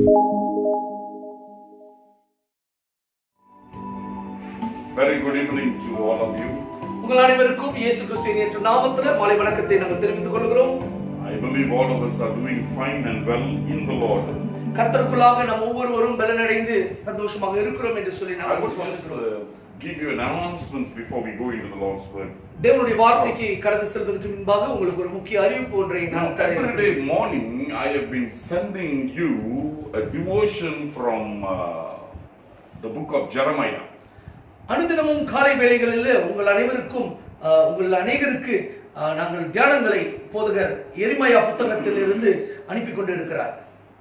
Very good evening to all of you. உங்கள் அனைவருக்கும் இயேசு கிறிஸ்துவின் ஏற்ற நாமத்தில் மாலை வணக்கத்தை நாங்கள் தெரிவித்துக் கொள்கிறோம். I believe all of us are doing fine and well in the Lord. கர்த்தருக்குள்ளாக நாம் ஒவ்வொருவரும் பலனடைந்து சந்தோஷமாக இருக்கிறோம் என்று சொல்லி I நாங்கள் would just விசுவாசிக்கிறோம். give you an announcement before we go into the Lord's word. தேவனுடைய வார்த்தைக்கு கடந்து செல்வதற்கு முன்பாக உங்களுக்கு ஒரு முக்கிய அறிவிப்பு ஒன்றை Now, நான் தருகிறேன். every day morning I have been sending you a devotion from the book of Jeremiah. அனுதினமும் காலை வேளைகளில் உங்கள் அனைவருக்கும் உங்கள் அநேகருக்கு நாங்கள் தியானங்களை போதகர் எரிமையா புத்தகத்தில் இருந்து அனுப்பி கொண்டிருக்கிறார்.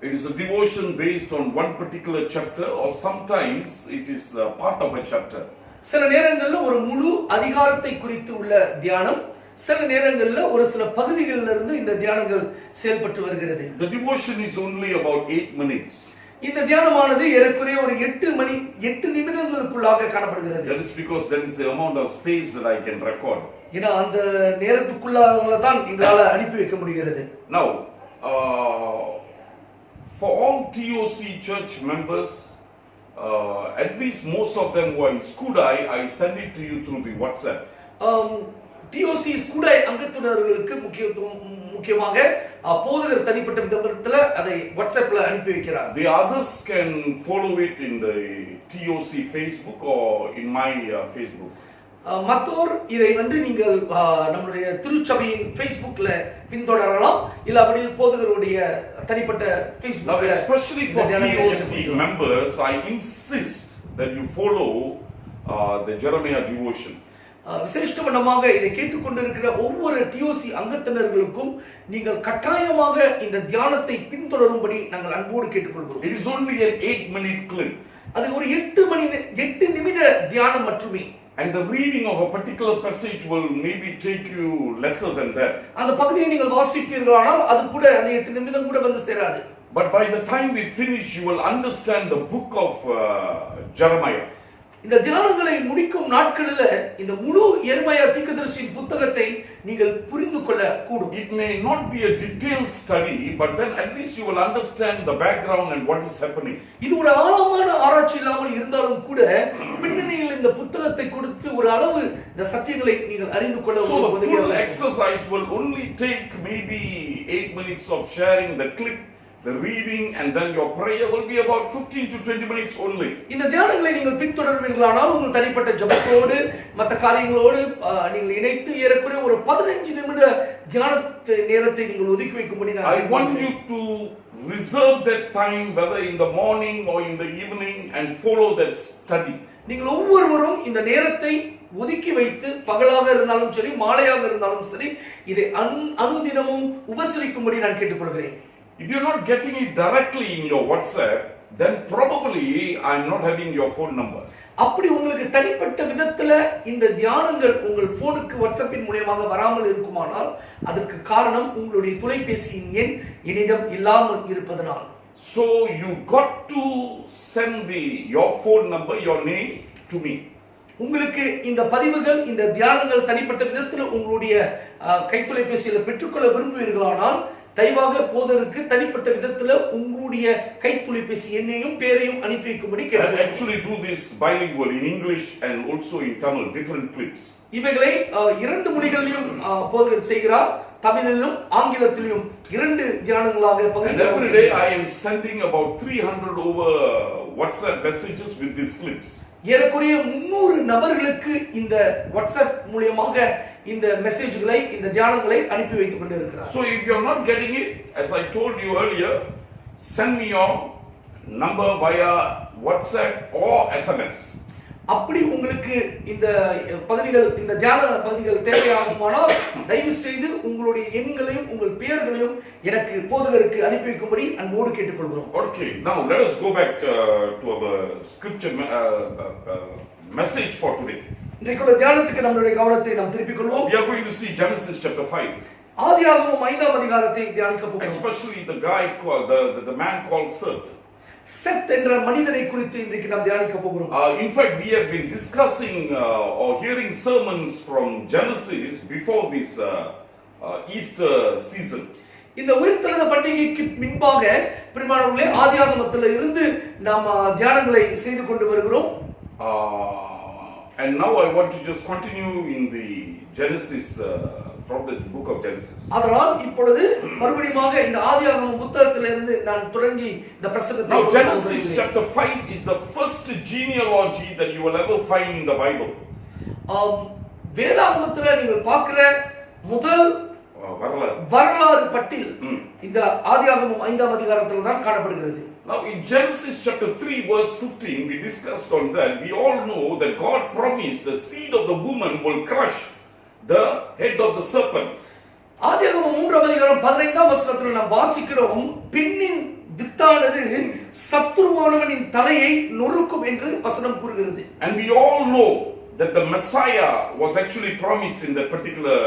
It is a devotion based on one particular chapter, or sometimes it is part of a chapter. சில நேரங்களில் ஒரு முழு அதிகாரத்தை குறித்து உள்ள தியானம், சில நேரங்களில் ஒரு சில பகுதிகளில் இருந்து இந்த தியானங்கள் செயல்பட்டு வருகிறது. The devotion is only about 8 minutes. இந்த தியானமானது ஏறக்குறைய ஒரு 8 நிமிடங்களுக்குள்ளாக காணப்படுகிறது. That is because there is the amount of space that I can record. ஏன்னா அந்த நேரத்துக்குள்ளாக தான் எங்களால் அனுப்பி வைக்க முடிகிறது. Now, for all TOC church members, at least most of them who are in Skudai, I send it to you through the WhatsApp. TOC ஸ்கூடை அங்கத்தினர்களுக்கு முக்கியமாக போதகர் தனிப்பட்ட விதத்தில் அதை வாட்ஸ்அப்ல அனுப்பி வைக்கிறார். The others can follow it in the TOC Facebook or in my Facebook. மற்றோர் இதை நீங்கள் நம்மளுடைய திருச்சபையின் Facebookல பின்தொடரலாம், இல்லாவிடில் போதகருடைய தனிப்பட்ட Facebookல. Especially for TOC members, I insist that you follow the Jeremiah devotion. விசேஷமாக இதை கேட்டுக்கொண்டிருக்கிற ஒவ்வொரு டிஓசி அங்கத்தினர்களுக்கும் நீங்கள் கட்டாயமாக இந்த தியானத்தை பின்தொடரும்படி நாங்கள் அன்போடு கேட்டுக்கொள்கிறோம். It is only an 8-minute clip. அது ஒரு 8 நிமிட தியானம் மட்டுமே. And the reading of a particular passage will maybe take you lesser than that. அந்த பகுதியை நீங்கள் வாசிப்பீர்களானால் அது கூட அந்த 8 நிமிடம் கூட வந்து சேராது. But by the time we finish, you will understand the book of Jeremiah. இந்த தியானங்களை முடிக்கும் நாட்களில் இந்த முழு எரேமியா தீர்க்கதரிசியின் புத்தகத்தை நீங்கள் புரிந்து கொள்ள கூடும். It may not be a detailed study, but then at least you will understand the background and what is happening. இது ஒரு ஆழமான ஆராய்ச்சி இல்லாமல் இருந்தாலும் கூட பின்னணியில் இந்த புத்தகத்தை கொடுத்து ஒரு அளவு இந்த சத்தியங்களை நீங்கள் அறிந்து கொள்ள So the full exercise will only take maybe 8 minutes of sharing the clip, the reading, and then your prayer will be about 15 to 20 minutes only. இந்த தியானங்களை நீங்கள் பின்தொடர்வீர்களானால் உங்கள் தனிப்பட்ட ஜெபத்தோடு மற்ற காரியங்களோடு நீங்கள் இணைத்து ஏறக்குறைய ஒரு 15 நிமிட தியான நேரத்தை நீங்கள் ஒதுக்கி வைக்கும்படி I want you to reserve that time, whether in the morning or in the evening, and follow that study. நீங்கள் ஒவ்வொருவரும் இந்த நேரத்தை ஒதுக்கி வைத்து பகலாக இருந்தாலும் சரி மாலையாக இருந்தாலும் சரி இதை அனுதினமும் உபசரிக்கும்படி நான் கேட்டுக்கொள்கிறேன். If you're not getting it directly in your WhatsApp, then probably I'm not having your phone number. அப்படி உங்களுக்கு தனிப்பட்ட விதத்துல இந்த தியானங்கள் உங்கள் போனுக்கு வாட்ஸ்அப்பின் மூலமாக வராமல் இருக்குமானால் அதற்கு காரணம் உங்களுடைய தொலைபேசியின் எண் என்னிடம் இல்லாமல் இருப்பதனால். So you got to send your phone number, your name to me. உங்களுக்கு இந்த பதிவுகள் இந்த தியானங்கள் தனிப்பட்ட விதத்தில் உங்களுடைய கைத்தொலைபேசியில் பெற்றுக்கொள்ள விரும்புவீர்களானால் தயவாக போதருக்கு தனிப்பட்ட விதத்தில் உங்களுடைய கைத்தொலைபேசி எண்ணையும் பேரையும் அனுப்பி வைக்கும்படி கேட்கிறேன். I actually do this bilingual in English and also in Tamil, different clips. இவைகளை 2 மொழிகளிலும் போதகர் செய்கிறார், தமிழிலும் ஆங்கிலத்திலும் 2 தியானங்களாக And every day I am sending about 300 over WhatsApp messages with these clips. ஏறக்குறைய 300 நபர்களுக்கு இந்த வாட்ஸ்அப் மூலமாக இந்த மெசேஜ்களை இந்த தியானங்களை அனுப்பி வைத்துக் கொண்டிருக்கிறார். So if you are not getting it, as I told you earlier, send me your number via WhatsApp or SMS. அப்படி உங்களுக்கு இந்த பகுதிகள் இந்த தியான பகுதிகள் தேவையாகுமானால் தயவு செய்து உங்களுடைய எண்களையும் உங்கள் பெயர்களையும் எனக்கு போதகருக்கு அனுப்பி வைக்கும்படி அன்போடு கேட்டுக்கொள்கிறோம். Okay, now let us go back to our scripture message for today. இன்றைக்குள்ள தியானத்துக்கு நம்மளுடைய கவனத்தை நாம் திருப்பிக் கொள்வோம். We are going to see Genesis chapter 5. ஆதியாகமம் 5ஆம் அதிகாரத்தை தியானிக்க போகிறோம். Especially the guy called the man called Seth. செத் என்ற மனிதனை குறித்து இன்றைக்கு நாம் தியானிக்க போகிறோம். In fact, we have been discussing or hearing sermons from Genesis before this Easter season. இந்த உயிர்த்தெழுந்த பண்டிகைக்கு முன்பாக பிரியமானவர்களே ஆதியாகமத்தில் இருந்து நாம் தியானங்களை செய்து கொண்டு வருகிறோம். And now I want to just continue in the Genesis, from the book of Genesis. அதனால் இப்பொழுது மறுபடியும் இந்த ஆதியாகம புத்தகத்திலிருந்து நான் தொடங்கி இந்த பிரசங்கத்தை. Now Genesis chapter 5 is the first genealogy that you will ever find in the Bible. வேதாகமத்தில் நீங்கள் பார்க்கிற முதல் வரலாறு பட்டியல் இந்த ஆதியாகமம் 5ஆம் அதிகாரத்தில் தான் காணப்படுகிறது. Now in Genesis chapter 3 verse 15 we discussed on that. We all know that God promised the seed of the woman will crush the head of the serpent. ஆதியாகமம் 3ஆம் அதிகாரம் 15ஆம் வசனத்தில் நாம் வாசிக்கிறோம், பெண்ணின் வித்தானது சத்துருவானவனின் தலையை நொறுக்கும் என்று வசனம் கூறுகிறது. And we all know that the Messiah was actually promised in that particular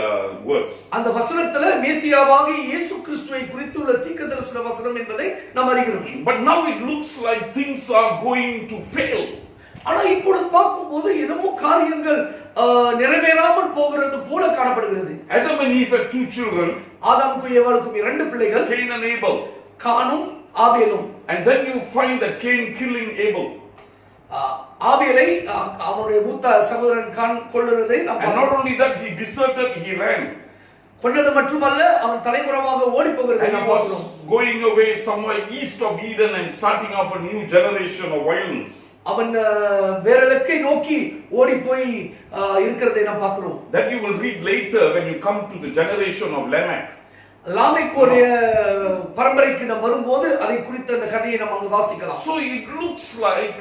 verse. அந்த வசனத்துல மேசியாவாகிய இயேசு கிறிஸ்துவை குறித்துள்ள தீர்க்கதரிசன வசனம் என்பதை நாம் அறிகிறோம். But now it looks like things are going to fail. ஆனா இப்பொழுது பார்க்கும்போது என்னமோ காரியங்கள் நிறைவேறாமல் போகிறது போல காணப்படுகிறது. Adam and Eve had 2 children. ஆதாமுக்கும் ஏவாளுக்கும் 2 பிள்ளைகள், Cain and Abel. கானும் ஆபேலும். And then you find that Cain killing Abel. ஆபேலை அவனுடைய மூத்த சகோதரன் கான் கொல்லுவதை நாம் And not only that, he deserted, he ran. கொன்னது மட்டுமல்ல, அவன் தலைமுறையாக ஓடி போகிறதை நாம் பார்க்கிறோம். Going away somewhere east of Eden and starting off a new generation of violence. அவன் வேற இலக்கை நோக்கி ஓடி போய் இருக்கிறதை நாம் பார்க்கிறோம். That you will read later when you come to the generation of Lamech. லாமெக்குடைய பரம்பரைக்கு நாம் வரும்போது அதை குறித்த அந்த கதையை நாம் அங்கு வாசிக்கலாம். So it looks like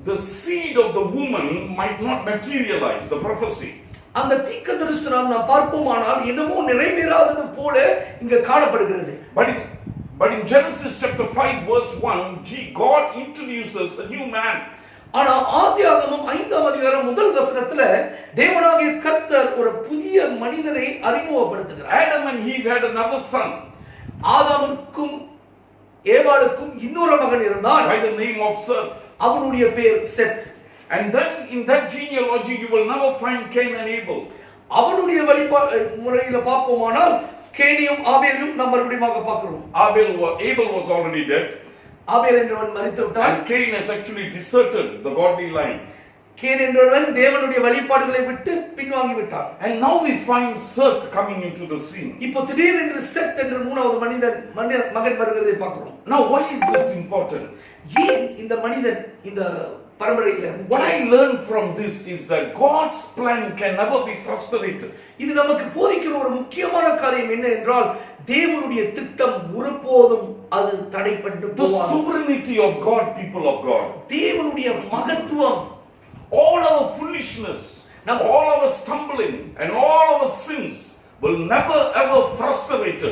the seed of the woman might not materialize, the prophecy. அந்த தீர்க்கதரிசனம் நாம் பார்ப்போமானால் என்னமோ நிறைவேறாதது போல இங்க காணப்படுகிறது. But in Genesis chapter 5 verse 1, God introduces a new man. ஆனா ஆதியாகமம் 5ஆம் அதிகாரம் முதல் வசனத்துல தேவனாகிய கர்த்தர் ஒரு புதிய மனிதனை அறிமுகப்படுத்துகிறார். Adam and Eve had another son. ஆதாமுக்கும் ஏவாளுக்கும் இன்னொரு மகன் இருந்தான். By the name of Seth. அவனுடைய பெயர் செத். And then in that genealogy you will never find Cain and Abel. அவனுடைய முறையில பார்ப்போமானால் கேனியும் ஆபேலும் நாம் மறுபடியும் பார்க்கிறோம். Abel was already dead. ஆபேல் என்றவன் மரித்து விட்டான். And Cain has actually deserted the godly line. Can என்றவன் தேவனுடைய வழிபாடுகளை விட்டு பின்வாங்கி விட்டான். And now we find Seth coming into the scene. இப்போ திடீரென்று செத் என்ற மூணாவது மகன் வருகிறதை பார்க்கிறோம். Now why is this important? ஏன் இந்த மனிதன் இந்த பரம்பரையில? What I learned from this is that God's plan can never be frustrated. இது நமக்கு போதிக்கிற ஒரு முக்கியமான காரியம் என்ன என்றால் தேவனுடைய திட்டம் ஒருபோதும் அது தடைப்பட்டு போகாது. The sovereignty of God, people of God. தேவனுடைய மகத்துவம், all our foolishness, all our stumbling and all our sins will never ever frustrate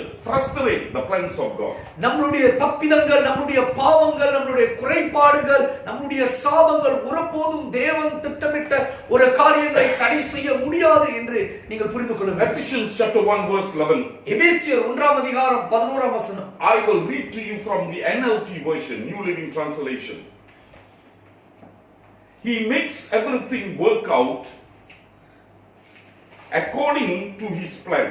the plans of God. நம்மளுடைய தப்பிதங்கள், நம்மளுடைய பாவங்கள், நம்மளுடைய குறைபாடுகள், நம்மளுடைய சாபங்கள் ஒருபோதும் தேவன் திட்டமிட்ட ஒரு காரியங்களை தடை செய்ய முடியாது என்று நீங்கள் புரிந்து கொள்ளுங்கள். Ephesians chapter 1 verse 11. எபேசியர் 1ஆம் அதிகாரம் 11ஆம் வசனம். I will read to you from the NLT version, New Living Translation. He makes everything work out according to his plan.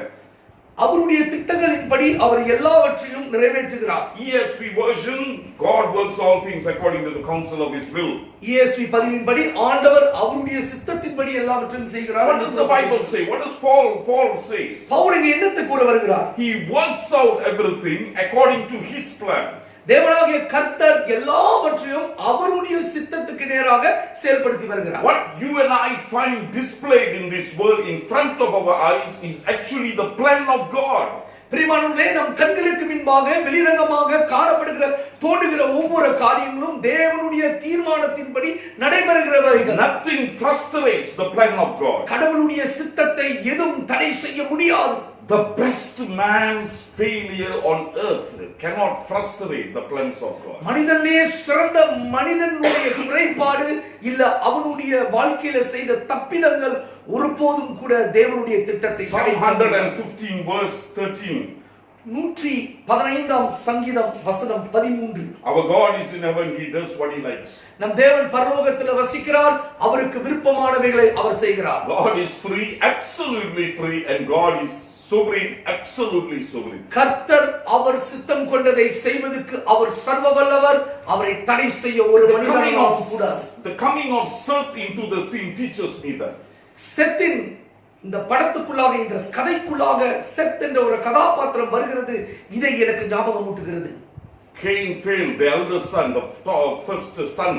அவருடைய திட்டங்களின்படி அவர் எல்லாவற்றையும் நிறைவேற்றுகிறார். ESV version, God works all things according to the counsel of his will. ESV பதிவின்படி ஆண்டவர் அவருடைய சித்தத்தின்படி எல்லாவற்றையும் செய்கிறார். What does the Bible say? What does Paul say? Pavul இங்கே என்னத்தை கூற வருகிறார்? He works out everything according to his plan. தேவனாகிய கர்த்தர் எல்லாவற்றையும் அவருடைய சித்தத்துக்கு நேராக செயல்படுத்தி வருகிறார். What you and I find displayed in this world in front of our eyes is actually the plan of God. பிரியமானவர்களே, நம் கண்களுக்கு முன்பாக வெளிரங்கமாக காணப்படுகிற தோன்றுகிற ஒவ்வொரு காரியங்களும் தேவனுடைய தீர்மானத்தின்படி நடைபெறுகிறவைகள். Nothing frustrates the plan of God. கடவுளுடைய சித்தத்தை எதுவும் தடை செய்ய முடியாது. The best man's failure on earth cannot frustrate the plans of God. மனிதனே சிறந்த மனிதனுடைய குறைபாடு இல்ல அவனுடைய வாழ்க்கையில செய்த தப்பிதங்கள் ஒருபோதும் கூட தேவனுடைய திட்டத்தை Psalm 115 verse 13. 115ஆம் சங்கீதம் வசனம் 13. Our God is in heaven, he does what he likes. நம் தேவன் பரலோகத்தில் வசிக்கிறார், அவருக்கு விருப்பமானவைகளை அவர் செய்கிறார். God is free, absolutely free, and God is sovereign, absolutely sovereign. கர்த்தர் அவர் சித்தம் கொண்டதை செய்வதற்கு அவர் சர்வ வல்லவர். அவரை தடை செய்ய ஒரு மனிதனாலும் கூடாது. The coming of Seth into the scene teaches me that. செத்தின் இந்த படத்துக்குள்ளாக இந்த கதைக்குள்ளாக செத் என்ற ஒரு கதாபாத்திரம் வருகிறது. இதை எனக்கு ஞாபகம் ஊட்டுகிறது. Cain failed, the eldest son, the first son.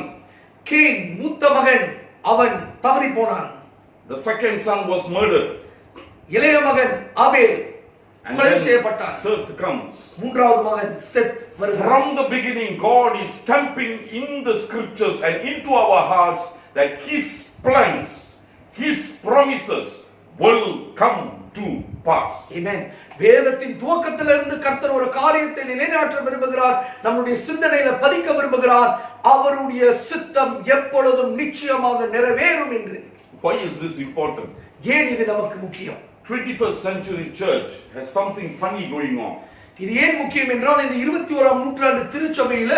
Can மூத்த மகன், அவன் தவறி போனான். The second son was murdered. இளைய மகன் ஆபேல் And கொலை then செய்யப்பட்டான். Seth comes. மூன்றாவது மகன் செத் வருகிறான். From the beginning, God is stamping in the scriptures and into our hearts that His plans, His promises will come to pass. Amen. வேதத்தின் துவக்கத்திலிருந்து கர்த்தர் ஒரு காரியத்தை நிலைநாட்ட விரும்புகிறார். நம்முடைய சிந்தனையில பதிக்க விரும்புகிறார். அவருடைய சித்தம் எப்பொழுதும் நிச்சயமாக நிறைவேறும் என்று. Why is this important? ஏன் இது நமக்கு முக்கியம்? 21st century church has something funny going on. இது ஏன் முக்கியம் என்றால் இந்த 21ஆம் நூற்றாண்டு திருச்சபையில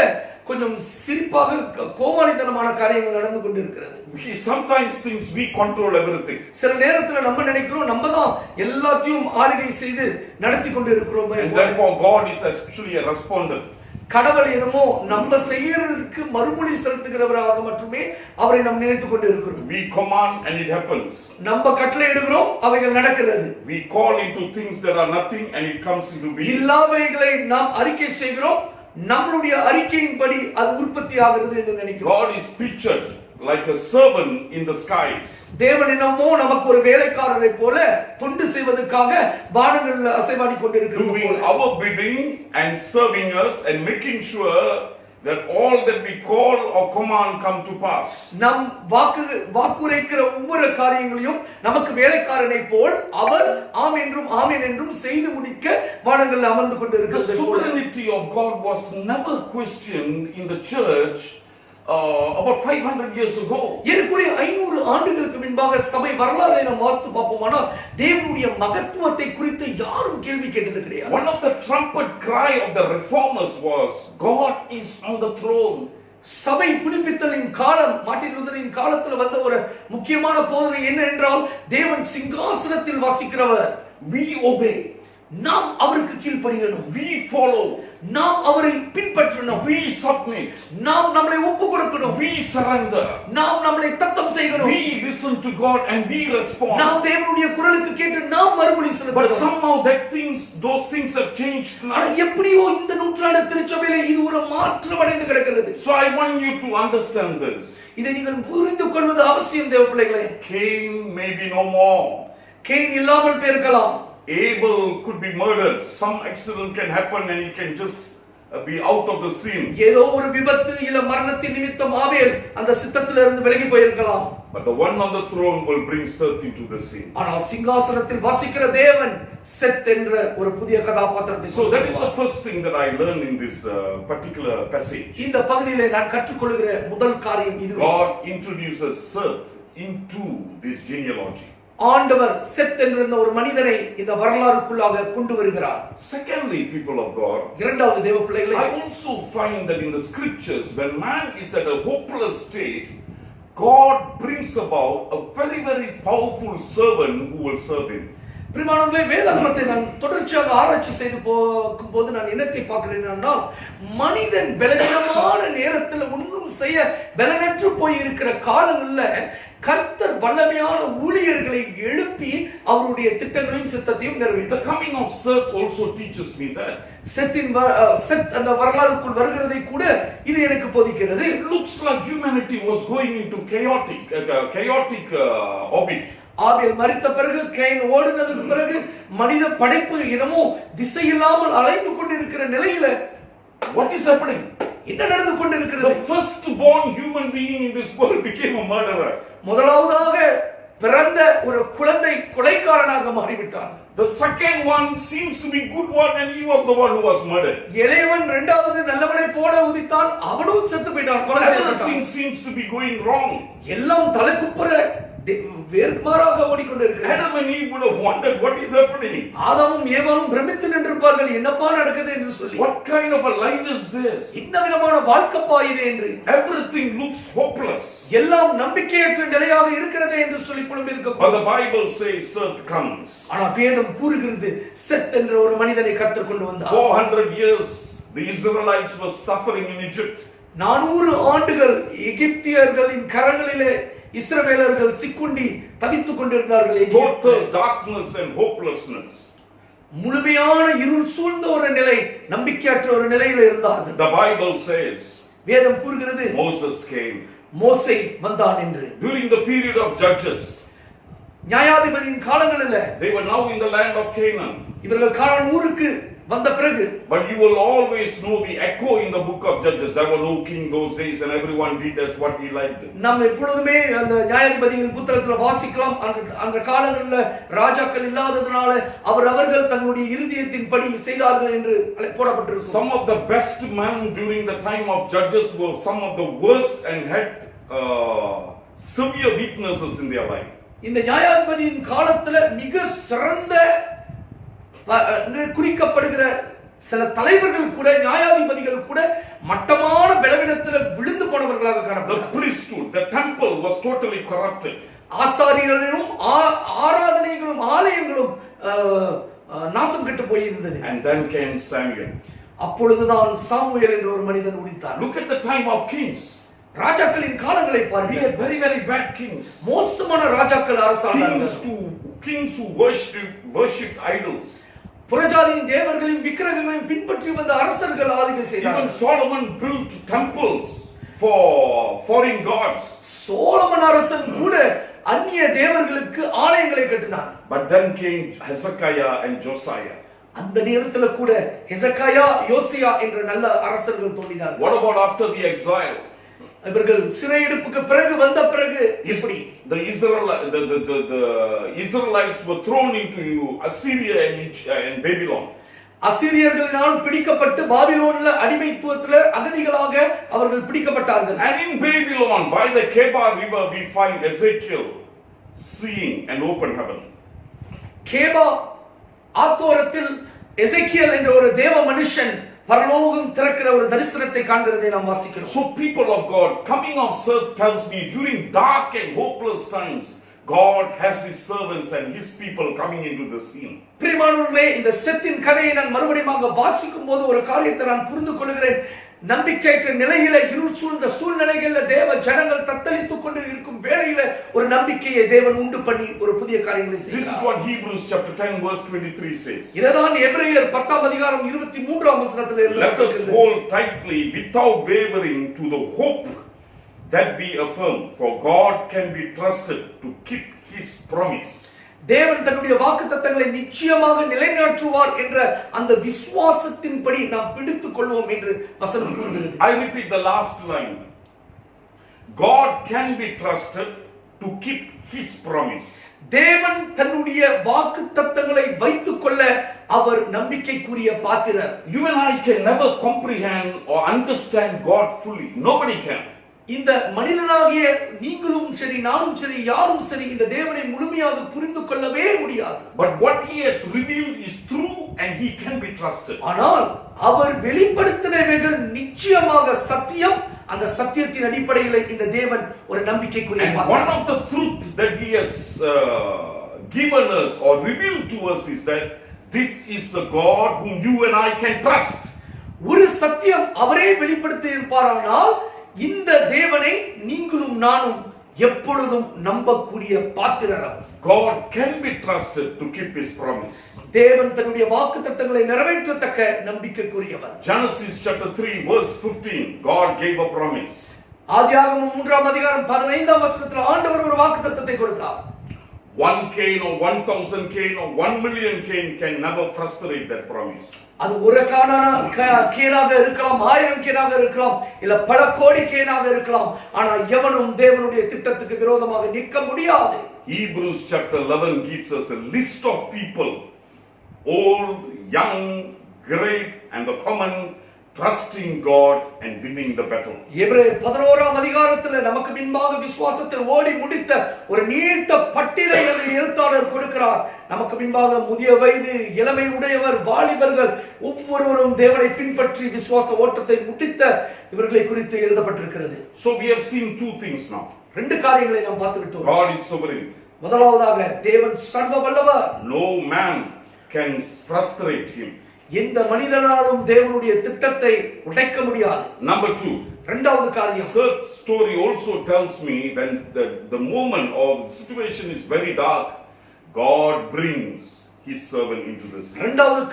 கொஞ்சம் சிரிப்பாக கோமாளித்தனமான காரியங்கள் நடந்து கொண்டிருக்கிறது. We sometimes think we control everything. சில நேரத்துல நம்ம நினைக்கிறோம் நம்ம தான் எல்லாத்தையும் ஆளுகை செய்து நடத்தி கொண்டு இருக்கிறோம். And therefore God is actually a respondent. கடவுள் என்னமோ நம்ம செய்யறதுக்கு மறுமொழி செலுத்துகிறவராக மட்டுமே அவரை நாம் நினைத்துக் கொண்டு இருக்கிறோம். We command and it happens. நம்ம கட்டளை இடுகிறோம், அவைகள் நடக்கிறது. We call into things that are nothing and it comes into being. இல்லாதவைகளை நாம் அறிக்கை செய்கிறோம், நம்மளுடைய அறிக்கையின்படி அது உற்பத்தி ஆகிறது என்று நினைக்கிறோம். God is pictured like a servant in the skies. தேவன் என்னமோ நமக்கு ஒரு வேலைக்காரரை போல தொண்டு செய்வதற்காக வானங்களில் அசைவாடி கொண்டிருக்கிறது. Doing our bidding and serving us and making sure that all that we call or command come to pass. நம் வாக்குரைக்கிற ஒவ்வொரு காரியங்களையும் நமக்கு வேலைக்காரனை போல் அவர் ஆம் என்றும் ஆமென் என்றும் செய்து முடிக்க வானங்களில் அமர்ந்து கொண்டிருக்கிறது. The sovereignty of God was never questioned in the church about 500 years ago. ஏறக்குறைய 500 ஆண்டுகளுக்கு முன்பாக சபை வரலாறை நாம் வாசித்து பார்ப்போமானால் தேவனுடைய மகத்துவத்தை குறித்து யாரும் கேள்வி கேட்டது கிடையாது. One of the trumpet cry of the reformers was, God is on the throne. சபை புதுப்பித்தலின் காலம், மார்ட்டின் லூதரின் காலத்தில் வந்த ஒரு முக்கியமான போதனை என்ன என்றால் தேவன் சிங்காசனத்தில் வாசிக்கிறவர். We obey. நாம் அவருக்கு கீழ்ப்படியணும். We follow. நாம் அவரை பின்பற்றணும். We submit. நாம் நம்மை ஒப்பு கொடுக்கணும். We surrender. நாம் நம்மை தத்தம் செய்யணும். We listen to God and we respond. நாம் தேவனுடைய குரலுக்கு கேட்டு நாம் மறுமொழி But செலுத்தணும். somehow those things have changed now. எப்படியோ இந்த நூற்றாண்டு திருச்சபையிலே இது ஒரு மாற்றம் அடைந்து கிடக்கிறது. So I want you to understand this. இதை நீங்கள் புரிந்து கொள்வது அவசியம் தேவ பிள்ளைகளே. Cain may be no more. கேயின் இல்லாமல் போயிருக்கலாம். Abel could be murdered. Some accident can happen and he can just be out of the scene. ஏதோ ஒரு விபத்து இல்ல மரணத்தின் நிமித்தம் ஆபேல் அந்த சித்தத்திலிருந்து விலகி போயிருக்கலாம். But the one on the throne will bring Seth into the scene. ஆனால் சிங்காசனத்தில் வசிக்கிற தேவன் செத் என்ற ஒரு புதிய கதாபாத்திரத்தை. So that is the first thing that I learned in this particular passage. இந்த பகுதியிலே நான் கற்றுக்கொள்கிற முதல் காரியம் இது. God introduces Seth into this genealogy. ஆண்டவர் செத் என்ற ஒரு மனிதனை இந்த வரலாறுக்குள்ளாக கொண்டு வருகிறார். Secondly, people of God, இரண்டாவது தேவ பிள்ளைகளே, I also find that in the scriptures when man is at a hopeless state, God brings about a very, very powerful servant who will serve him. பிரியமானவர்களே, வேதாகமத்தை நான் தொடர்ச்சியாக ஆராய்ச்சி செய்து போகும்போது நான் என்னத்தை பார்க்கிறேன் என்றால் மனிதன் பலவீனமான நேரத்தில் ஒன்றும் செய்ய பலனற்று போய் இருக்கிற காலங்களில் கர்த்தர் வல்லமையான ஊழியர்களை எழுப்பி அவருடைய திட்டங்களையும் சித்தத்தையும் நிறைவேற்ற. The coming of Seth also teaches me that. செத் அந்த வரலாறுக்குள் வருகிறதை கூட இது எனக்கு போதிக்கிறது. It looks like humanity was going into chaotic orbit. ஆபேல் மரித்த பிறகு கேயின் ஓடினதுக்கு பிறகு மனித படைப்பு இனமோ திசை இல்லாமல் அலைந்து கொண்டிருக்கிற நிலையில what is happening? என்ன நடந்து கொண்டிருக்கிறது? The first born human being in this world became a murderer. முதலாவதாக பிறந்த ஒரு குழந்தை கொலைகாரனாக மாறிவிட்டான். The second one seems to be good one and he was the one who was murdered. இளையவன் இரண்டாவது நல்லவனை போல உதித்தான், அவனும் செத்து போயிட்டான், கொலை செய்யப்பட்டான். Everything seems to be going wrong. எல்லாம் தலைக்குப்புற வேறுமாறாக ஓடிக்கொண்டிருக்கிறது. Adam and Eve would have wondered what is happening. ஆதாமும் ஏவாளும் பிரமித்து நின்றிருப்பார்கள், என்னப்பா நடக்குது என்று சொல்லி. What kind of a life is this? என்ன விதமான வாழ்க்கைப்பா இது என்று. Everything looks hopeless. எல்லாம் நம்பிக்கையற்ற நிலையாக இருக்கிறது என்று சொல்லி புலம்பியிருக்க. But the Bible says Seth comes. ஆனா வேதம் கூறுகிறது செத் என்ற ஒரு மனிதனை கர்த்தர் கொண்டு வந்தார். 400 years the Israelites were suffering in Egypt. 400 ஆண்டுகள் எகிப்தியர்களின் கரங்களிலே இஸ்ரவேலர்கள் சிக்குண்டி தவித்துக் கொண்டிருந்தார்கள். Total darkness and hopelessness. முழுமையான இருள் சூழ்ந்த ஒரு நிலை, நம்பிக்கையற்ற ஒரு நிலையில் இருந்தார்கள். The Bible says வேதம் கூறுகிறது Moses came. மோசே வந்தான் என்று. During the period of Judges, நியாயாதிபதியின் காலங்களில் they were now in the land of Canaan. இவர்கள் கானான் ஊருக்கு வந்த பிறகு, but you will always know the echo in the book of Judges. There were no king those days and everyone did as what he liked. நாம் எப்பொழுதுமே அந்த நியாயாதிபதியின் புத்தகத்தில் வாசிக்கலாம், அந்த காலங்களில் ராஜாக்கள் இல்லாததனால அவர்கள் தங்களுடைய இருதயத்தின் படி செய்தார்கள் என்று போடப்பட்டிருக்கும். Some of the best men during the time of Judges were some of the worst and had severe weaknesses in their life. இந்த நியாயாதிபதியின் காலத்துல மிக சிறந்த குறிக்கப்படுகிற சில தலைவர்கள் கூட, நியாயாதிபதிகள் கூட மட்டமான பலவீனத்தில் விழுந்து போனவர்களாக காணப்பட்டார்கள். The priesthood, the temple was totally corrupted. ஆசாரியர்களும் ஆராதனைகளும் ஆலயங்களும் நாசம் கெட்டு போயிருந்தது. And then came Samuel. அப்பொழுதுதான் சாமுவேல் என்ற ஒரு மனிதன் உதித்தார். Look at the time of kings. ராஜாக்களின் காலங்களை We பாருங்கள். had very very bad kings. மோசமான ராஜாக்கள் அரசாண்டார்கள். Kings who worshipped idols. புறஜாதியின் தேவர்களின் விக்கிரகங்களையும் பின்பற்றி வந்த அரசர்கள் ஆளுகை செய்தார்கள். Even Solomon built temples for foreign gods. Solomon அரசன் கூட அந்நிய தேவர்களுக்கு ஆலயங்களை கட்டினார். But then came Hezekiah and Josiah. அந்த நேரத்தில் கூட ஹெசக்காயா, யோசியா என்ற நல்ல அரசர்கள் தோன்றினார்கள். What about after the exile? இவர்கள் சிறையிருப்புக்கு பிறகு வந்த பிறகு எப்படி the Israelites were thrown into Assyria and Babylon. அசீரியர்களினால் பிடிக்கப்பட்டு பாபிலோனில் அடிமைத்துவத்தில் அகதிகளாக அவர்கள் பிடிக்கப்பட்டார்கள். And in Babylon by the Kebar river we find Ezekiel seeing an open heaven. கேபா ஆத்தோரத்தில் எசேக்கியேல் என்ற ஒரு தேவ மனுஷன் பரலோகம் திறக்கிற ஒரு தரிசனத்தை காண்கிறதை நாம் வாசிக்கிறோம். So people of God, coming of Seth tells me during dark and hopeless times God has his servants and his people coming into the scene. பிரியமானவர்களே, இந்த செத்தின் கதையை நான் மறுபடியும் வாசிக்கும் போது ஒரு காரியத்தை நான் புரிந்து கொள்கிறேன். நம்பிக்கையற்ற நிலையில, இருள் சூழ்ந்த சூழ்நிலைகளில் தேவ ஜனங்கள் தத்தளித்துக் கொண்டு இருக்கும் வேளையில ஒரு நம்பிக்கையை தேவன் உண்டு பண்ணி ஒரு புதிய காரியங்களை செய்கிறார். This is what Hebrews chapter 10 verse 23 says. இதுதான் எபிரேயர் 10ஆம் அதிகாரம் 23ஆம் வசனத்தில் எழுதப்பட்டிருக்கிறது. Let us hold tightly without wavering to the hope that we affirm, for God can be trusted to keep his promise. தேவன் தன்னுடைய வாக்குத்தத்தங்களை நிச்சயமாக நிலைநாட்டுவார் என்ற அந்த விசுவாசத்தின்படி நாம் பிடித்துக் கொள்வோம் என்று வசனம் கூறுகிறது. I repeat the last line. God can be trusted to keep his promise. தேவன் தன்னுடைய வாக்குத்தத்தங்களை வைத்துக் கொள்ள அவர் நம்பிக்கைக்குரிய பாத்திரர். You and I can never comprehend or understand God fully. Nobody can. இந்த மனிதனாகிய நீங்களும் சரி, நானும் சரி, யாரும் சரி இந்த தேவனை முழுமையாக புரிந்து கொள்ளவே முடியாது. But what he has revealed is true and he can be trusted. ஆனால் அவர் வெளிப்படுத்தினவைகள் நிச்சயமாக சத்தியம். அந்த சத்தியத்தின் அடிப்படையில் இந்த தேவன் ஒரு நம்பிக்கைக்குரிய பாத்திரர். One of the truth that he has given us or revealed to us is that this is the God whom you and I can trust. ஒரு சத்தியம் அவரே வெளிப்படுத்தி இருப்பாரானால் இந்த தேவனை நீங்களும் நானும் எப்பொழுதும் நம்பக்கூடிய பாத்திரர். God can be trusted to keep his promise. தேவன் தன்னுடைய வாக்குத்தத்தங்களை நிறைவேற்றத்தக்க நம்பிக்கைக்குரியவர். Genesis chapter 3 verse 15, God gave a promise. ஆதியாகமம் 3ஆம் அதிகாரம் 15ஆம் வசனத்தில் ஆண்டவர் ஒரு வாக்குத்தத்தத்தை கொடுத்தார். 1 Cain or 1000 Cain or 1 million Cain can never frustrate that promise. அது ஒரு கேனாக இருக்கலாம், 1000 கேனாக இருக்கலாம், இல்ல பல கோடி கேனாக இருக்கலாம். ஆனா எவனும் தேவனுடைய திட்டத்துக்கு விரோதமாக நிற்க முடியாது. Hebrews chapter 11 gives us a list of people, old, young, great, and the common trusting God and winning the battle. எபிரேயர் 11ஆம் அதிகாரத்தில் நமக்கு பின்பாக விசுவாசத்தில் ஓடி முடித்த ஒரு நீண்ட பட்டியலை எழுத்தாளர் கொடுக்கிறார். நமக்கு பின்பாக முதிய வயது, இளமை உடையவர், வாலிபர்கள் ஒவ்வொருவரும் தேவனை பின்பற்றி விசுவாச ஓட்டத்தை முடித்த இவர்களை குறித்து எழுதப்பட்டிருக்கிறது. So we have seen two things now. ரெண்டு காரியங்களை நாம் பார்த்து விட்டோம். God is sovereign. முதலாவதாக தேவன் சர்வ வல்லவர். No man can frustrate him. எந்த மனிதனாலும் தேவனுடைய திட்டத்தை உடைக்க முடியாது. Number two, இரண்டாவது காரியம், third story also tells me when the moment or the situation is very dark, God brings his servant into the scene. இரண்டாவது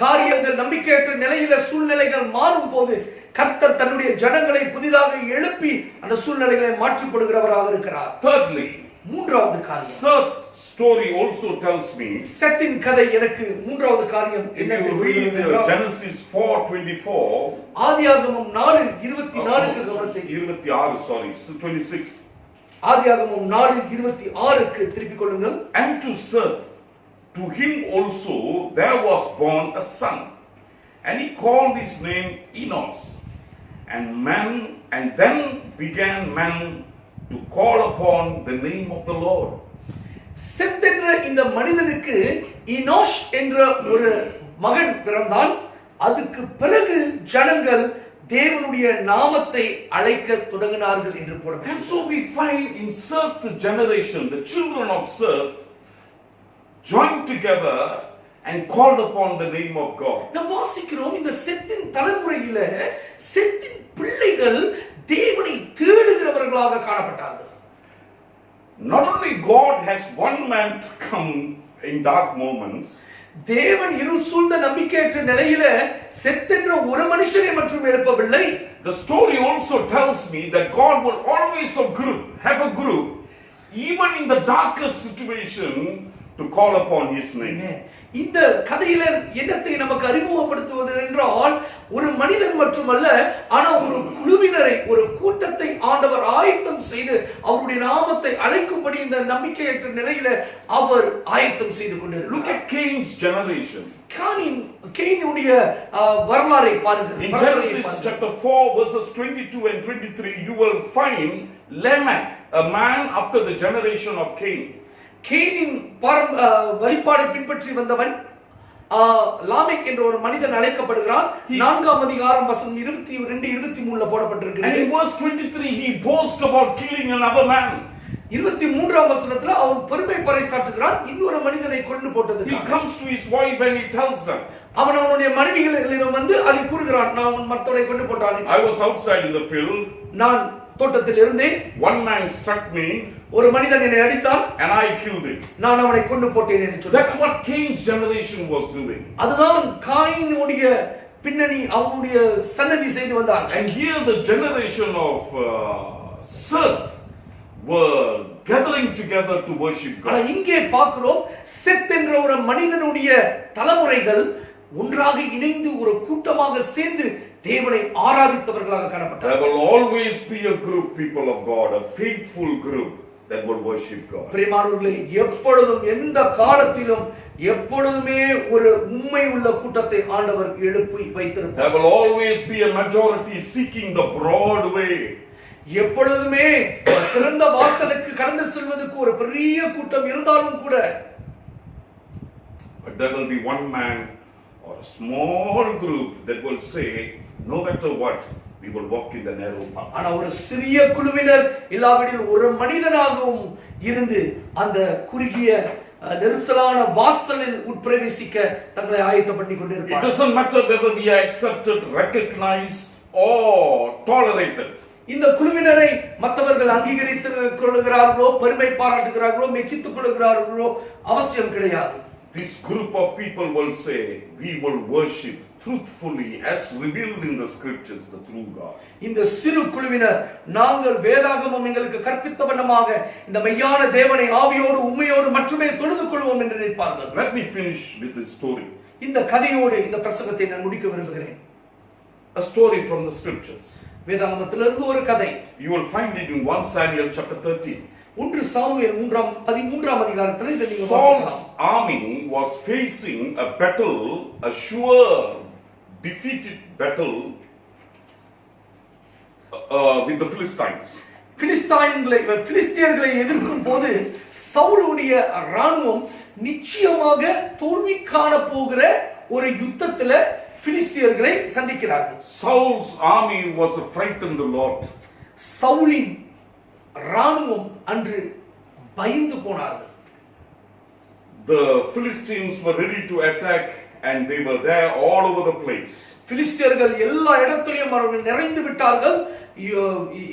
காரியங்கள் நம்பிக்கையற்ற நிலையில சூழ்நிலைகள் மாறும் போது கர்த்தர் தன்னுடைய ஜனங்களை புதிதாக எழுப்பி அந்த சூழ்நிலைகளை மாற்றி போடுகிறவராக இருக்கிறார். Thirdly, மூன்றாவது காரியம், third story also tells me, செத்தின் கதை எனக்கு மூன்றாவது காரியம் if you read Genesis 4:24, ஆதியாகமம் 4:24க்கு கவனத்தை 26, ஆதியாகமம் 4:26க்கு திருப்பிக் கொள்ளுங்கள். and to Seth, to him also there was born a son, and he called his name Enos, and then began man to call upon the name of the Lord. செத் என்ற இந்த மனிதனுக்கு இனோஷ் என்ற ஒரு மகன் பிறந்தான். அதுக்கு பிறகு ஜனங்கள் தேவனுடைய நாமத்தை அழைக்க தொடங்கினார்கள் என்று போடப்பட்டது. And so we find in Seth's generation, the children of Seth joined together and called upon the name of God. நாம் வாசிக்கிறோம் இந்த செத்தின் தலைமுறையில செத்தின் பிள்ளைகள் தேவனை தேடுகிறவர்களாக காணப்பட்டார்கள். Not only God has one man to come in dark moments, தேவன் இருள் சூழ்ந்த நம்பிக்கையற்ற நிலையில செத்தென்ற ஒரு மனுஷனை மட்டும் எழுப்பவில்லை. the story also tells me that God will always have a group even in the darkest situation to call upon his name. இந்த கதையில என்னத்தை நமக்கு அறிமுகப்படுத்துவது என்றால் ஒரு மனிதன் மட்டுமல்ல, ஆனா ஒரு குழுவினரை, ஒரு கூட்டத்தை ஆண்டவர் ஆயத்தம் செய்து அவருடைய நாமத்தை அழைக்கும்படி இந்த நம்பிக்கையற்ற நிலையில அவர் ஆயத்தம் செய்து கொண்டிருக்கிறார். Look at Cain's generation. கேயினுடைய வரலாறை பாருங்கள். In Genesis chapter 4 verses 22 and 23 you will find Lamech, a man after the generation of Cain. கேயினின் வழிபாடை பின்பற்றி வந்தவன் லாமெக் என்ற ஒரு மனிதன் அழைக்கப்படுகிறான். 4ஆம் அதிகாரம் வசனம் 22 23ல போடப்பட்டிருக்கிறது. And in verse 23 he boasts about killing another man. 23ஆம் வசனத்துல அவன் பெருமை பறைசாற்றுகிறான் இன்னொரு மனிதனை கொன்று போட்டது. He comes to his wife and he tells them, அவனுடைய மனைவிகளிடம் வந்து அதை கூறுகிறான், நான் மற்றவனை கொன்று போட்டானே. I was outside in the field. நான் தோட்டத்தில் இருந்தேன். One man struck me. ஒரு மனிதன் என்னை அடித்தான். And I killed him. நான் அவனை கொன்று போட்டேன் என்று சொன்னான். That's what Cain's generation was doing. அதுதான் காயினுடைய பின்னணி, அவனுடைய சன்னதி செய்து வந்தாங்க. And here the generation of Seth were gathering together to worship God. ஆனா இங்கே பார்க்கிறோம் செத் என்ற ஒரு மனிதனுடைய தலைமுறைகள் ஒன்றாக இணைந்து ஒரு கூட்டமாக சேர்ந்து தேவனை ஆராதித்தவர்களாக காணப்பட்டார்கள். There will always be a group, people of God, a faithful group that will worship God. பிரியமானவர்களே, எப்பொழுதும் எந்த காலத்திலும் எப்பொழுதுமே ஒரு உண்மை உள்ள கூட்டத்தை ஆண்டவர் எழுப்பி வைத்திருப்பார். There will always be a majority seeking the broad way. எப்பொழுதுமே திறந்த வாசலுக்கு கடந்து செல்வதற்கு ஒரு பெரிய கூட்டம் இருந்தாலும் கூட, but there will be one man or a small group that will say, no matter what, we will walk in the narrow path. ஆனா ஒரு சிறிய குழுவினர் இல்லாவிடில் ஒரு மனிதனாகவும் இருந்து அந்த குறுகிய நெரிசலான வாசலில் உட்பிரவேசிக்க தங்களை ஆயத்தப்படுத்திக் கொண்டிருப்பார்கள். It doesn't matter whether we are accepted, recognized or tolerated. இந்த குழுவினரை மற்றவர்கள் அங்கீகரித்துக் கொள்கிறார்களோ, பெருமை பாராட்டுகிறார்களோ, மெச்சித்துக் கொள்கிறார்களோ அவசியம் கிடையாது. This group of people will say, we will worship truthfully as revealed in the scriptures, the true God. இந்த சிறு குழுவினர் நாங்கள் வேதாகமம் எங்களுக்கு கற்பித்த வண்ணமாக இந்த மெய்யான தேவனை ஆவியோடு உண்மையோடு மட்டுமே தொழுது கொள்வோம் என்று நினைப்பார்கள். Let me finish with this story. இந்த கதையோடு இந்த பிரசங்கத்தை நான் முடிக்க விரும்புகிறேன். A story from the scriptures. வேதாகமத்திலிருந்து ஒரு கதை. You will find it in 1 Samuel chapter 13. 1 Samuel 13ஆம் அதிகாரத்தில் இதை நீங்கள் Saul's வாசிக்கலாம். army was facing a battle, a sure defeated battle with the Philistines. பிலிஸ்தியர்களை எதிர்க்கும் போது சவுலுடைய ராணுவம் நிச்சயமாக தோல்வி காண போகிற ஒரு யுத்தத்துல பிலிஸ்தியர்களை சந்திக்கிறார்கள். Saul's army was frightened a lot. சவுலின் ராணுவம் அன்று பயந்து போனார்கள். The Philistines were ready to attack and they were there all over the place. பிலிஸ்தியர்கள் எல்லா இடத்திலும் அவர்கள் நிறைந்து விட்டார்கள்.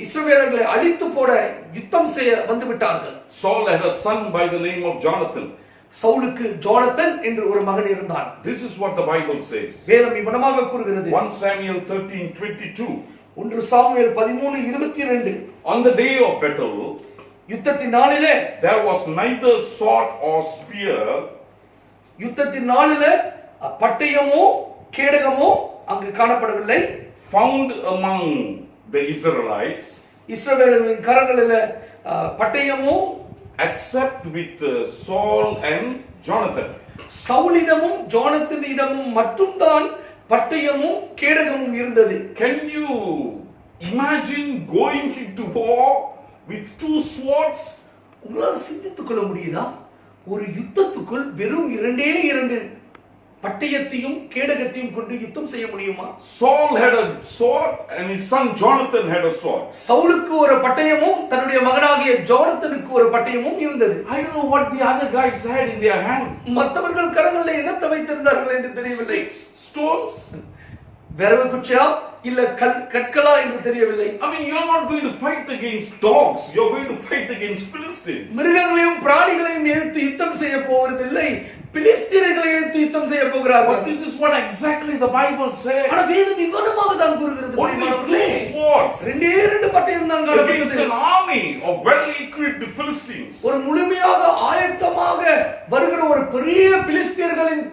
இஸ்ரவேலர்களை அழித்து போட யுத்தம் செய்ய வந்து விட்டார்கள். Saul had a son by the name of Jonathan. சவுலுக்கு ஜோனத்தன் என்று ஒரு மகன் இருந்தான். This is what the Bible says. வேதம் இவ்விதமாக கூறுகிறது. 1 Samuel 13:22. 1 Samuel 13:22. On the day of battle, யுத்தத்தின் நாளிலே there was neither sword or spear. யுத்தத்தின் நாளிலே பட்டயமோ கேடகமோ அங்கு காணப்படவில்லை. Found among the Israelites. இஸ்ரவேலின் கரங்களிலே பட்டயமோ except with Saul and Jonathan. சவுலிடமும் ஜோனத்தனிடமும் மட்டும்தான் பட்டயமும் கேடகமும் இருந்தது. Can you imagine going into war with two swords? உங்களால் சிந்தித்துக் கொள்ள முடியுதா? ஒரு யுத்தத்துக்குள் வெறும் இரண்டு பட்டயத்தையும் கேடகத்தையும் கொண்டு யுத்தம் செய்ய முடியுமா? Saul had a sword and his son Jonathan had a sword. சவுலுக்கு ஒரு பட்டயமும் தன்னுடைய மகனாகிய ஜோனத்தனுக்கு ஒரு பட்டயமும் இருந்தது. I don't know what the other guys had in their hand. மற்றவர்கள் கரங்களில் என்ன வைத்திருந்தார்கள் என்று தெரியவில்லை. Stones? விறகு குச்சியா இல்ல கற்களா என்று தெரியவில்லை. I mean, you're not going to fight against dogs, you're going to fight against Philistines. மிருகங்களையும் பிராணிகளையும் எதிர்த்து யுத்தம் செய்ய போவதில்லை, பிலிஸ்தீனர்களை எதிர்த்து யுத்தம் செய்ய போகிறார்கள். But this is what exactly the Bible says. ஆனா வேதம் இவ்வளவாக தான் கூறுகிறது. Only two swords ரெண்டு பட்டயம் தான் against an army of well-equipped Philistines. ஒரு முழுமையாக ஆயத்தமாக வருகிற ஒரு பெரிய பிலிஸ்தீனர்களின்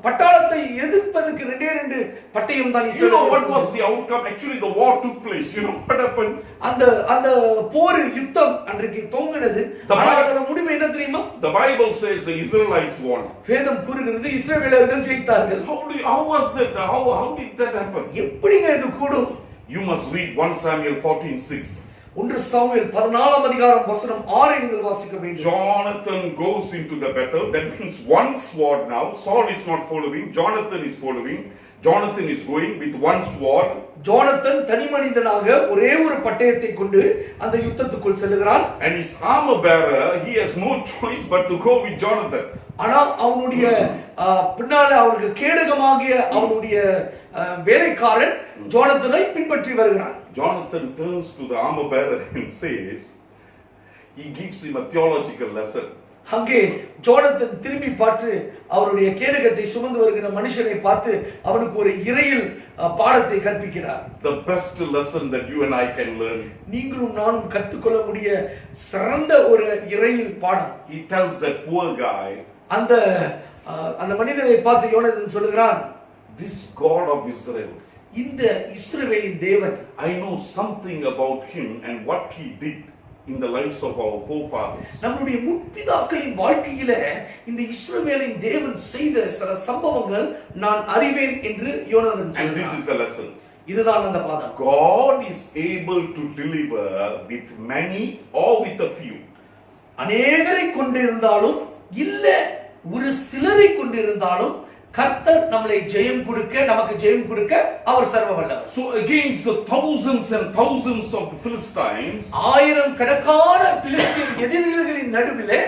பட்டாளத்தை எதிர்ப்பதற்கு ரெண்டு பட்டயம் தான். You know what was the outcome? Actually the war took place. You know what happened? அந்த போர் யுத்தம் அன்றைக்கு துவங்கினது. ஆனால் அதோட முடிவு என்ன தெரியுமா? The Bible says the Israelites won. வேதம் கூறுகிறது இஸ்ரவேலர்கள் ஜெயித்தார்கள். How was that? How did that happen? எப்படிங்க இது கூடும்? You must read 1 Samuel 14:6. 1 Samuel 14ஆம் அதிகாரம் வசனம் 6 நீங்கள் வாசிக்க வேண்டும். Jonathan goes into the battle. That means one sword now. Saul is not following. Jonathan is following. Jonathan is going with one sword. Jonathan தனி மனிதனாக ஒரே ஒரு பட்டயத்தை கொண்டு அந்த யுத்தத்துக்குள் செல்கிறான். And his armor bearer, he has no choice but to go with Jonathan. ஆனா அவனுடைய பின்னால அவனுக்கு கேடகமாகிய அவனுடைய வேலைக்காரன் ஜோனத்தனை பின்பற்றி வருகிறான். Jonathan turns to the armor bearer and says, he gives him a theological lesson. அங்கே ஜோனத்தன் திரும்பி பார்த்து அவருடைய கேடகத்தை சுமந்து வருகிற மனுஷனை பார்த்து அவனுக்கு ஒரு இறையில் பாடத்தை கற்பிக்கிறார். The best lesson that you and I can learn. நீங்களும் நானும் கற்றுக்கொள்ள முடிய சிறந்த ஒரு இறையில் பாடம். He tells that poor guy, அந்த மனிதனை பார்த்து யோனத்தன் சொல்லுகிறான், this God of Israel, இந்த இஸ்ரவேலின் தேவன், I know something about him and what he did in the lives of our forefathers. நம்முடைய முற்பிதாக்களின் வாழ்க்கையில இந்த இஸ்ரவேலின் தேவன் செய்த சில சம்பவங்கள் நான் அறிவேன் என்று யோனத்தன் சொல்றான். And this is the lesson. இதுதான் அந்த பாடம். God is able to deliver with many or with a few. அநேகரை கொண்டிருந்தாலும் இல்ல ஒரு சிலரை கொண்டிருந்தாலும் கர்த்தர் நம்மளை நமக்கு ஜெயம் கொடுக்க அவர் சர்வ வல்லவர். So against the thousands and thousands of the Philistines, ஆயிரம் கணக்கான பிலிஸ்தீன் எதிரிகளின் நடுவிலே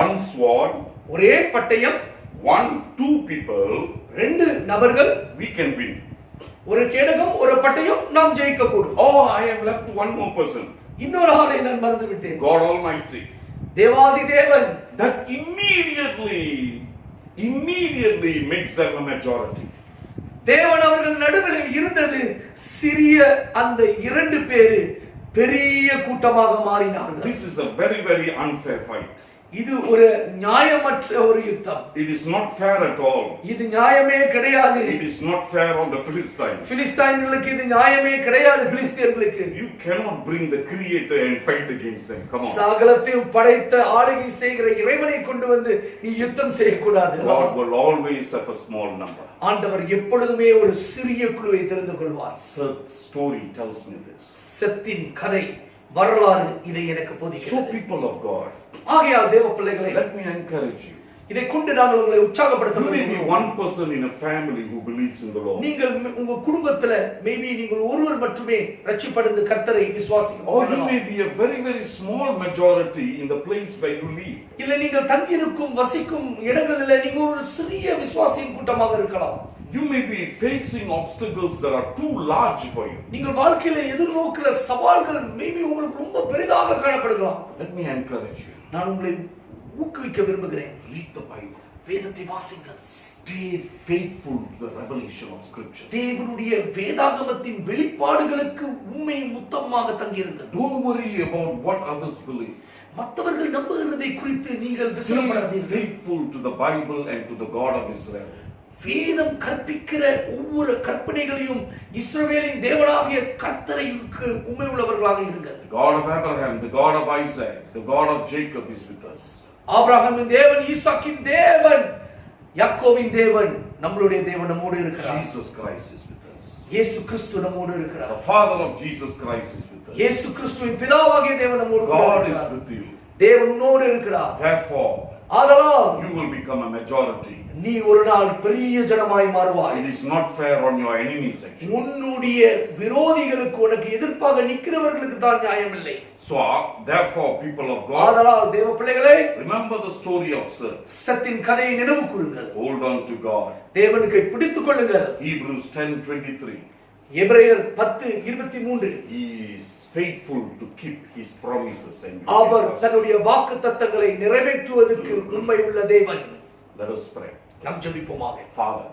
one sword, ஒரே பட்டயம், two people, ரெண்டு நபர்கள், we can win. ஒரு கேடகம் ஒரு பட்டயம் நாம் ஜெயிக்க கூடும். Oh, I have left one more person. இன்னொரு ஆளை நான் மறந்து விட்டேன். God Almighty. தேவாதி தேவன். That immediately makes them a majority. தேவன் அவர்கள் நடுவில் இருந்தது சிறிய அந்த இரண்டு பேரு பெரிய கூட்டமாக மாறினார்கள். This is a very, very unfair fight. இது ஒரு நியாயமற்ற ஒரு யுத்தம். It is not fair at all. இது நியாயமே கிடையாது. It is not fair on the Philistines. பிலிஸ்தீனர்களுக்கு இது நியாயமே கிடையாது. பிலிஸ்தீனர்களுக்கு You cannot bring the Creator and fight against them. Come on. சகலத்தையும் படைத்த ஆளுகை செய்கிற இறைவனை கொண்டு வந்து நீ யுத்தம் செய்யக்கூடாது. God will always have a small number. ஆண்டவர் எப்பொழுதுமே ஒரு சிறிய குழுவை தெரிந்து கொள்வார். Seth's story tells me this. செத்தின் கதை வரலாறு இதை எனக்கு போதிக்கிறது. So people of God, ஆகையால் தேவ பிள்ளைகளே, let me encourage you. இதை கொண்டு நாங்கள் உங்களை உற்சாகப்படுத்த You may be வேண்டும். one person in a family who believes in the Lord. நீங்கள் உங்க குடும்பத்துல மேபி நீங்கள் ஒருவர் மட்டுமே ரட்சிப்படைந்து கர்த்தரை Or you விசுவாசிக்கலாம். may be a very, very small majority in the place where you live. இல்ல நீங்கள் தங்கியிருக்கும் வசிக்கும் இடங்களில் நீங்க ஒரு சிறிய விசுவாசியின் கூட்டமாக இருக்கலாம். You may be facing obstacles that are too large for you. நீங்கள் வாழ்க்கையில எதிர்நோக்கிற சவால்கள் மேபி உங்களுக்கு ரொம்ப பெரிதாக காணப்படுகலாம். Let me encourage you. நான் உங்களை ஊக்குவிக்க விரும்புகிறேன். Read the Bible. வேதத்தை வாசிங்கள். Stay faithful to the revelation of Scripture. தேவனுடைய வேதாகமத்தின் வெளிப்பாடுகளுக்கு உண்மையும் முத்தமாக தங்கியிருங்கள். Don't worry about what others believe. மற்றவர்கள் நம்புகிறதை குறித்து நீங்கள் Stay விசனப்படாதீர்கள். faithful to the Bible and to the God of Israel. வேதம் கற்பிக்கிற ஒவ்வொரு கற்பனைகளையும் இஸ்ரவேலின் தேவனாகிய கர்த்தருக்கு உண்மை உள்ளவர்களாக இருங்கள். The God of Abraham, the God of Isaac, the God of Jacob is with us. ஆபிரகாமின் தேவன், ஈசாக்கின் தேவன், யாக்கோபின் தேவன், நம்மளுடைய தேவன் நம்மோடு இருக்கிறார். Jesus Christ is with us. இயேசு கிறிஸ்து நம்மோடு இருக்கிறார். The Father of Jesus Christ is with us. இயேசு கிறிஸ்துவின் பிதாவாகிய தேவன் நம்மோடு God is இருக்கிறார். with you. தேவன் உன்னோடு இருக்கிறார். Therefore, ஆதலால் you will become a majority. நீ ஒரு நாள் பெரிய ஜனமாய் மாறுவாய். It is not fair on your enemies actually. உன்னுடைய விரோதிகளுக்கு, உனக்கு எதிர்ப்பாக நிற்கிறவர்களுக்கு தான் நியாயம் இல்லை. So therefore, people of God, ஆதலால் தேவ பிள்ளைகளே, remember the story of Seth. சத்தின் கதையை நினைவு கூறுங்கள். Hold on to God. தேவனுக்கு பிடித்துக் கொள்ளுங்கள். Hebrews 10:23. எபிரேயர் 10:23. He is faithful to keep his promises and அவர் தன்னுடைய வாக்குத்தத்தங்களை நிறைவேற்றுவதற்கு உண்மை உள்ள தேவன். Let us pray. நாம் ஜெபிப்போமாக. Father,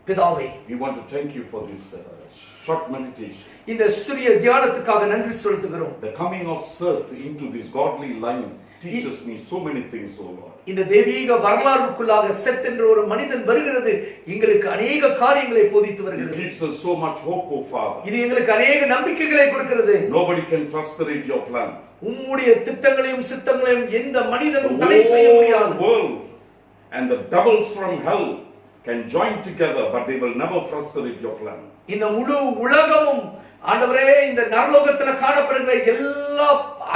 பிதாவே, we want to thank you for this short meditation. இந்த சிறிய தியானத்துக்காக நன்றி செலுத்துகிறோம். The coming of Seth into this godly line teaches me so many things, O Lord. இந்த தெய்வீக வரலாறுக்குள்ளாக செத் என்ற ஒரு மனிதன் வருகிறது எங்களுக்கு அநேக காரியங்களை போதித்து It வருகிறது. gives us so much hope, O Father. இது எங்களுக்கு அநேக நம்பிக்கைகளை கொடுக்கிறது. Nobody can frustrate your plan. உம்முடைய திட்டங்களையும் சித்தங்களையும் எந்த மனிதனும் தடை செய்ய The முடியாது. whole world and the devils from hell can join together, but they will never frustrate your plan. இந்த முழு உலகமும் ஆண்டவரே, இந்த நரலோகத்துல காணப்படுகிற எல்லா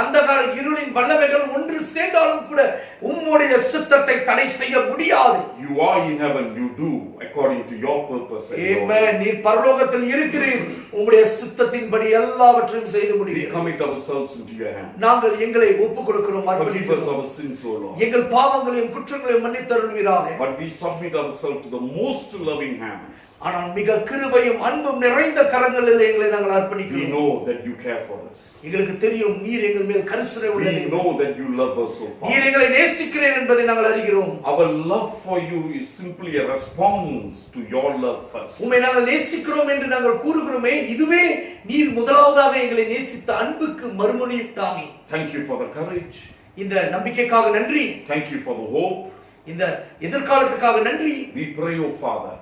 அந்தகார இருளின் வல்லமைகள் ஒன்று சேர்ந்தாலும் கூட உம்முடைய சித்தத்தை தடை செய்ய முடியாது. You are in heaven, you do according to your purpose. ஆமென். நீர் பரலோகத்தில் இருக்கிறீர், உம்முடைய சித்தத்தின்படி எல்லாவற்றையும் செய்து We முடியும். commit ourselves into your hands. நாங்கள் எங்களை ஒப்புக்கொடுக்கிறோம், Forgive us அர்ப்பணிக்கிறோம். our sins, O Lord. எங்கள் பாவங்களையும் குற்றங்களையும் மன்னித்தருள்வீராக. But we submit ourselves to the most loving hands. ஆனால் மிக கிருபையும் அன்பும் நிறைந்த கரங்களில் எங்களை நாங்கள் We அர்ப்பணிக்கிறோம். know that you care for us. எங்களுக்கு தெரியும் நீர் எங்கள் மேல் கரிசனை உள்ளது. We know that you love us so far. நீர் எங்களை நேசிக்கிறேன் என்பதை நாங்கள் அறிகிறோம். Our love for you is simply a response to your love first. உம்மை நாங்கள் நேசிக்கிறோம் என்று நாங்கள் கூறுகிறோமே, இதுவே நீர் முதலாவதாக எங்களை நேசித்த அன்புக்கு மறுமொழித்தாமே. Thank you for the courage. இந்த நம்பிக்கைக்காக நன்றி. Thank you for the hope. இந்த எதிர்காலத்துக்காக நன்றி. We pray, O Father,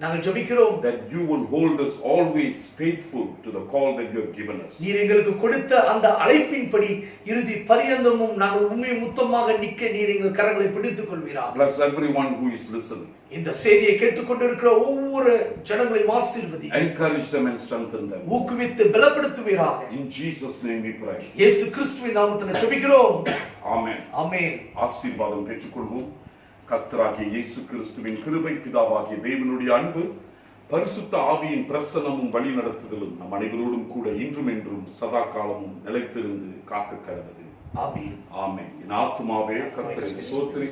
நாங்கள் ஜெபிக்கிறோம் that you will hold us always faithful to the call that you have given us. நீர் எங்களுக்கு கொடுத்த அந்த அழைப்பின்படி இறுதி பரியந்தமும் நாங்கள் உண்மை முத்தமாக நிற்க நீர் எங்கள் கரங்களை பிடித்துக் கொள்வீராக. Bless everyone who is listening. இந்த செய்தியை கேட்டுக்கொண்டிருக்கிற ஒவ்வொரு ஜனங்களையும் ஆசீர்வதி. Encourage them and strengthen them. ஊக்குவித்து பலப்படுத்துவீராக. In Jesus' name we pray. இயேசு கிறிஸ்துவின் நாமத்தில் ஜெபிக்கிறோம். Amen. ஆமென். ஆசீர்வாதம் பெற்றுக்கொள்வோம். கர்த்தராகிய இயேசு கிறிஸ்துவின் கிருபை, பிதாவாகிய தேவனுடைய அன்பு, பரிசுத்த ஆவியின் பிரசன்னமும் வழி நடத்துதலும் நம் அனைவரோடும் கூட இன்றும் என்றும் சதா காலமும் நிலைத்திருந்து காக்க கடவுது. ஆமென். ஆமென். என் ஆத்துமாவே கர்த்தரை ஸ்தோத்திரி,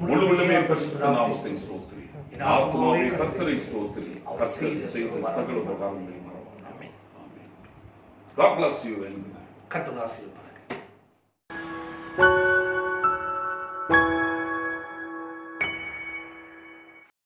முழு உள்ளமே பரிசுத்த நாமத்தை ஸ்தோத்திரி. என் ஆத்துமாவே கர்த்தரை ஸ்தோத்திரி, கர்த்தர் செய்த சகல உபகாரங்களை மறவாதே. ஆமென். God bless you and கர்த்தர் ஆசீர்வதிப்பார்.